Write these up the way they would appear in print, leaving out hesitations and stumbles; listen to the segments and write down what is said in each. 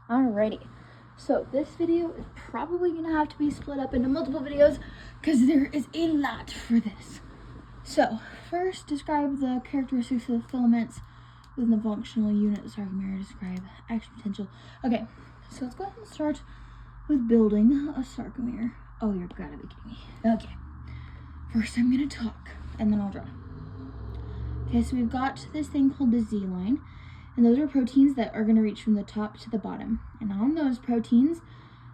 Alrighty, so this video is probably gonna have to be split up into multiple videos because there is a lot for this. So first, describe the characteristics of the filaments within the functional unit of the sarcomere. Describe action potential. Okay, so let's go ahead and start with building a sarcomere. Oh, you're gotta be kidding me. Okay, first I'm gonna talk and then I'll draw. Okay, so we've got this thing called the Z line. And those are proteins that are going to reach from the top to the bottom. And on those proteins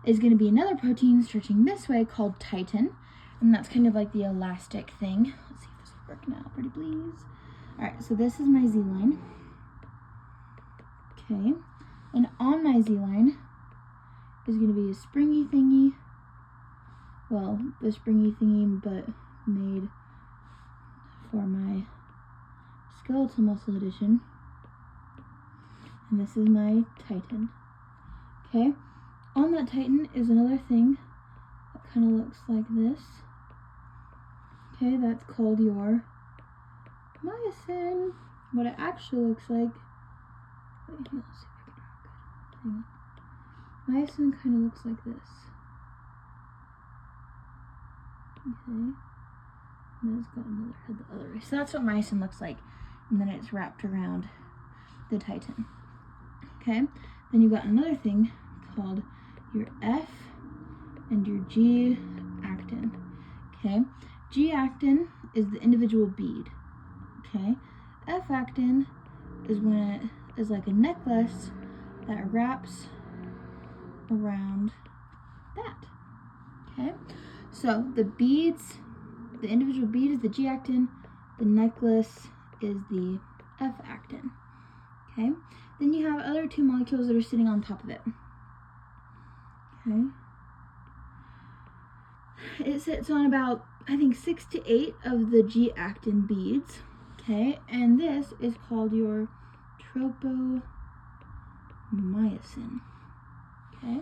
is going to be another protein stretching this way called titin. And that's kind of like the elastic thing. Let's see if this will work now. Pretty please. Alright, so this is my Z line. Okay. And on my Z line is going to be a springy thingy. Well, the springy thingy, but made for my skeletal muscle addition. And this is my titin. Okay, on that titin is another thing that kind of looks like this. Okay, that's called your myosin. What it actually looks like, wait, let's see if I can draw it. Hang on. Myosin kind of looks like this. Okay, and it's got another head the other way. So that's what myosin looks like, and then it's wrapped around the titin. Okay, then you've got another thing called your F and your G actin. Okay, G actin is the individual bead. Okay, F actin is when it is like a necklace that wraps around that. Okay, so the beads, the individual bead is the G actin, the necklace is the F actin. Okay, then you have other two molecules that are sitting on top of it. Okay, it sits on about, I think, 6 to 8 of the G actin beads. Okay, and this is called your tropomyosin. Okay,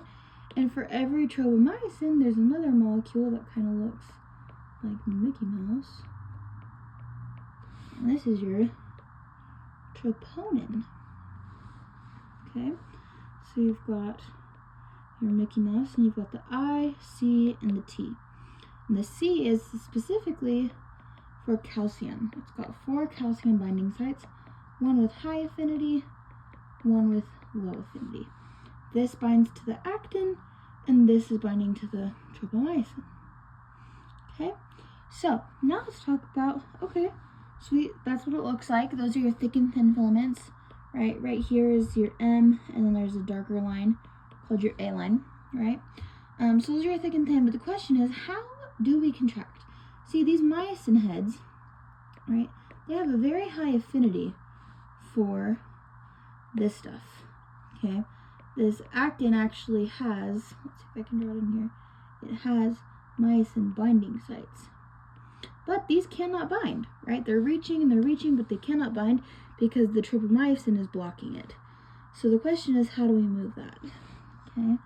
and for every tropomyosin, there's another molecule that kind of looks like Mickey Mouse. And this is your troponin. Okay, so you've got your Mickey Mouse, and you've got the I, C, and the T. And the C is specifically for calcium. It's got 4 calcium binding sites, one with high affinity, one with low affinity. This binds to the actin, and this is binding to the tropomyosin. Okay, so now let's talk about, okay, sweet, that's what it looks like. Those are your thick and thin filaments. Right here is your M, and then there's a darker line called your A line, right? So those are your thick and thin, but the question is, how do we contract? See, these myosin heads, right, they have a very high affinity for this stuff, okay? This actin actually has, let's see if I can draw it in here, it has myosin binding sites. But these cannot bind, right? They're reaching, but they cannot bind because the tropomyosin is blocking it. So the question is, how do we move that? Okay,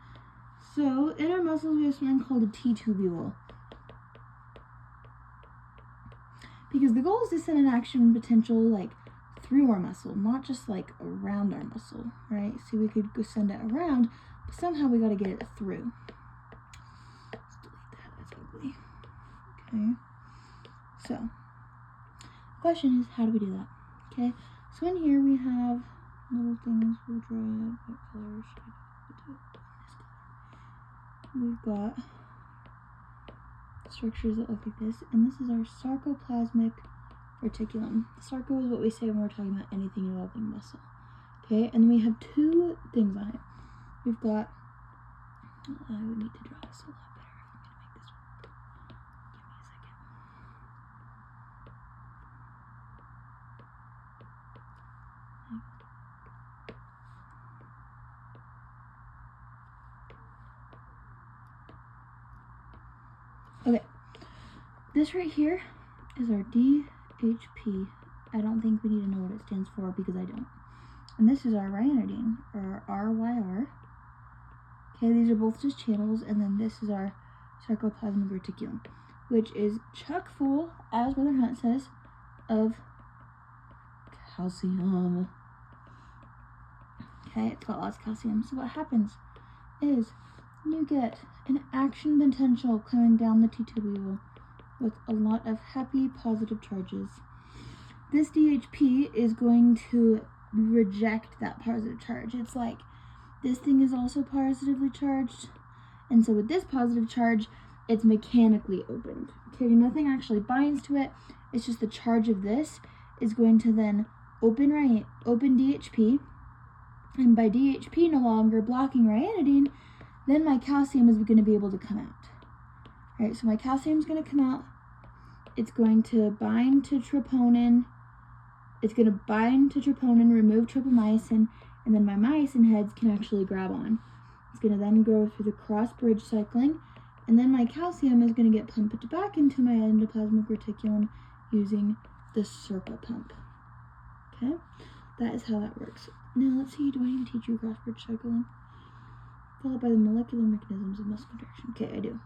so in our muscles we have something called a T-tubule. Because the goal is to send an action potential like through our muscle, not just like around our muscle, right? So we could go send it around, but somehow we got to get it through. Let's delete that, that's ugly. Okay, so the question is, how do we do that? Okay, so in here we have little things. We'll draw it. What color should I do? We've got structures that look like this, and this is our sarcoplasmic reticulum. Sarco is what we say when we're talking about anything involving muscle. Okay, and we have 2 things on it. We've got, I would need to draw this a lot better if I'm going to make this work. Give me a second. Okay, this right here is our DHP. I don't think we need to know what it stands for because I don't. And this is our ryanodine, or our RYR. Okay, these are both just channels, and then this is our sarcoplasmic reticulum, which is chock full, as Brother Hunt says, of calcium. Okay, it's got lots of calcium. So what happens is you get an action potential coming down the T tubule with a lot of happy positive charges. This DHP is going to reject that positive charge. It's like this thing is also positively charged, and so with this positive charge, it's mechanically opened. Okay, nothing actually binds to it. It's just the charge of this is going to then open DHP, and by DHP no longer blocking ryanodine, then my calcium is going to be able to come out. All right, so my calcium is going to come out. It's going to bind to troponin. It's going to bind to troponin, remove tropomyosin, and then my myosin heads can actually grab on. It's going to then go through the cross-bridge cycling, and then my calcium is going to get pumped back into my endoplasmic reticulum using the circle pump. Okay, that is how that works. Now let's see, do I need to teach you cross-bridge cycling? Followed by the molecular mechanisms of muscle contraction. Okay, I do.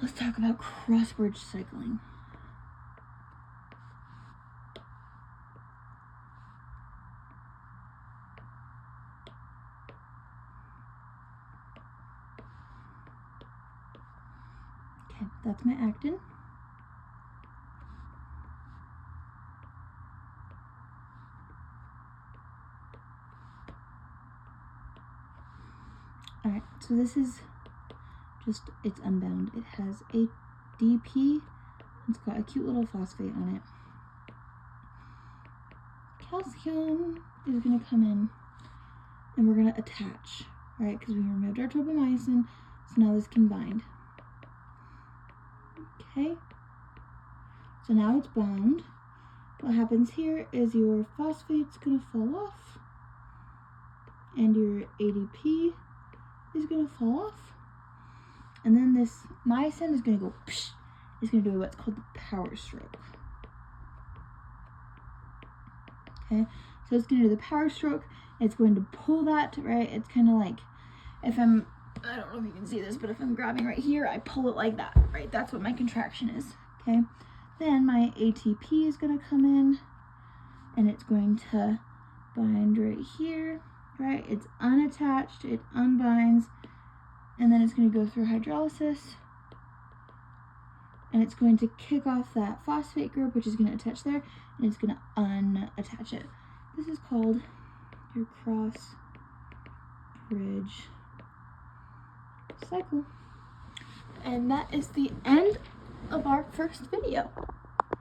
Let's talk about cross-bridge cycling. Okay, that's my actin. Alright, so this is just, it's unbound. It has ADP. It's got a cute little phosphate on it. Calcium is going to come in, and we're going to attach, right? Because we removed our tropomyosin, so now this can bind. Okay, so now it's bound. What happens here is your phosphate's going to fall off, and your ADP is going to fall off, and then this myosin is going to go psh, it's going to do what's called the power stroke. Okay, so it's going to do the power stroke. It's going to pull that, right? It's kind of like, I don't know if you can see this, but if I'm grabbing right here, I pull it like that, right? That's what my contraction is, okay? Then my ATP is going to come in, and it's going to bind right here, right? It's unattached, it unbinds, and then it's going to go through hydrolysis, and it's going to kick off that phosphate group, which is going to attach there, and it's going to unattach it. This is called your cross-bridge cycle. And that is the end of our first video.